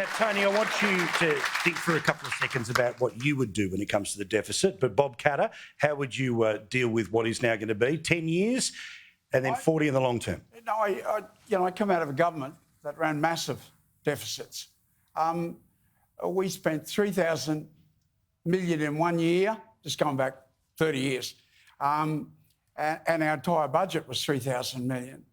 Now, Tony, I want you to think for a couple of seconds about what you would do when it comes to the deficit. But Bob Catter, how would you deal with what is now going to be 10 years and then 40 in the long term? No, I come out of a government that ran massive deficits. We spent 3,000 million in 1 year, just going back 30 years. And our entire budget was 3,000 million.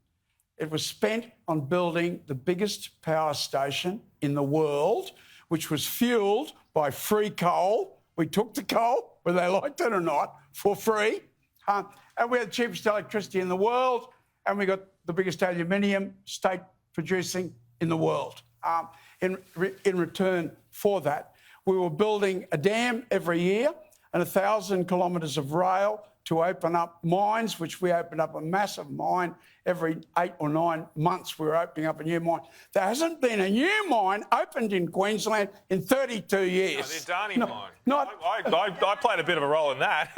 It was spent on building the biggest power station in the world, which was fuelled by free coal. We took the coal, whether they liked it or not, for free. And we had the cheapest electricity in the world, and we got the biggest aluminium state producing in the world. In return for that, we were building a dam every year and 1,000 kilometres of rail to open up mines, which we opened up a massive mine every 8 or 9 months. We were opening up a new mine. There hasn't been a new mine opened in Queensland in 32 years. No, the Adani mine. I played a bit of a role in that.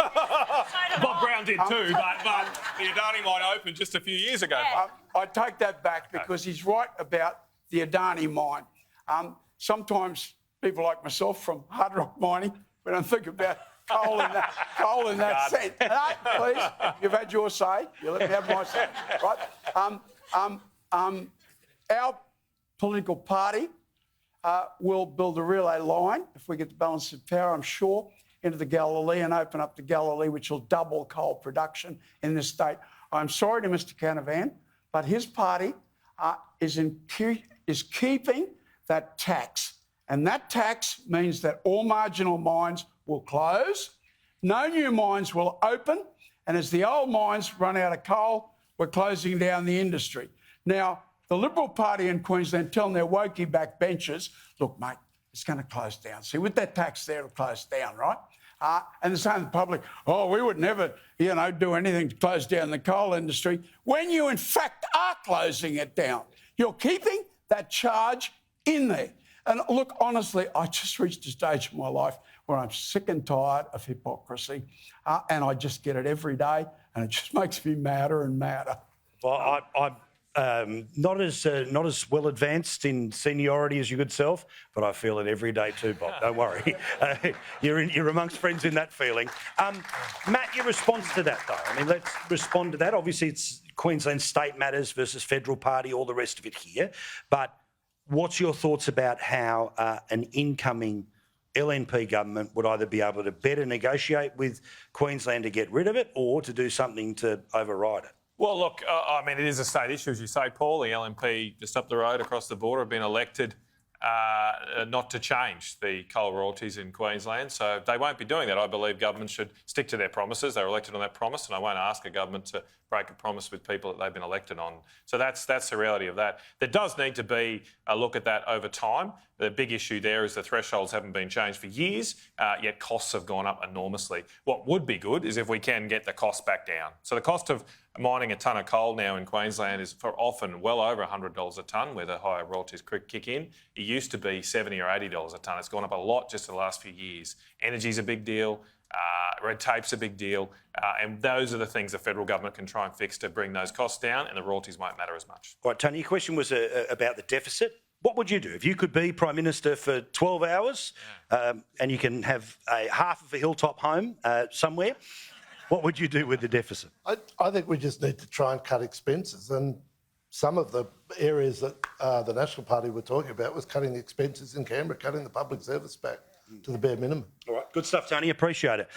Bob Brown did too, but the Adani mine opened just a few years ago. I take that back because he's right about the Adani mine. Sometimes people like myself from hard rock mining, we don't think about coal in that sense. No, please, you've had your say. You let me have my say, right? Our political party will build a relay line, if we get the balance of power, I'm sure, into the Galilee and open up the Galilee, which will double coal production in this state. I'm sorry to Mr Canavan, but his party is keeping that tax. And that tax means that all marginal mines will close, no new mines will open, and as the old mines run out of coal, we're closing down the industry. Now, the Liberal Party in Queensland telling their wokey backbenchers, look, mate, it's going to close down. See, with that tax there, it'll close down, right? And they're saying to the public, oh, we would never, do anything to close down the coal industry, when you, in fact, are closing it down. You're keeping that charge in there. And look, honestly, I just reached a stage in my life where I'm sick and tired of hypocrisy, and I just get it every day, and it just makes me madder and madder. Well, I'm not as well advanced in seniority as your good self, but I feel it every day too, Bob. Don't worry. You're amongst friends in that feeling. Matt, your response to that, though? I mean, let's respond to that. Obviously, it's Queensland state matters versus federal party, all the rest of it here, but what's your thoughts about how an incoming LNP government would either be able to better negotiate with Queensland to get rid of it or to do something to override it? Well, look, I mean, it is a state issue, as you say, Paul. The LNP just up the road across the border have been elected not to change the coal royalties in Queensland. So they won't be doing that. I believe governments should stick to their promises. They were elected on that promise, and I won't ask a government to break a promise with people that they've been elected on. So that's the reality of that. There does need to be a look at that over time. The big issue there is the thresholds haven't been changed for years, yet costs have gone up enormously. What would be good is if we can get the cost back down. So the cost of mining a tonne of coal now in Queensland is for often well over $100 a tonne, where the higher royalties kick in. It used to be $70 or $80 a tonne. It's gone up a lot just in the last few years. Energy's a big deal. Red tape's a big deal. And those are the things the federal government can try and fix to bring those costs down, and the royalties won't matter as much. Right, Tony, your question was about the deficit. What would you do if you could be Prime Minister for 12 hours and you can have half of a hilltop home somewhere? What would you do with the deficit? I think we just need to try and cut expenses. And some of the areas that the National Party were talking about was cutting expenses in Canberra, cutting the public service back to the bare minimum. All right, good stuff, Tony. Appreciate it.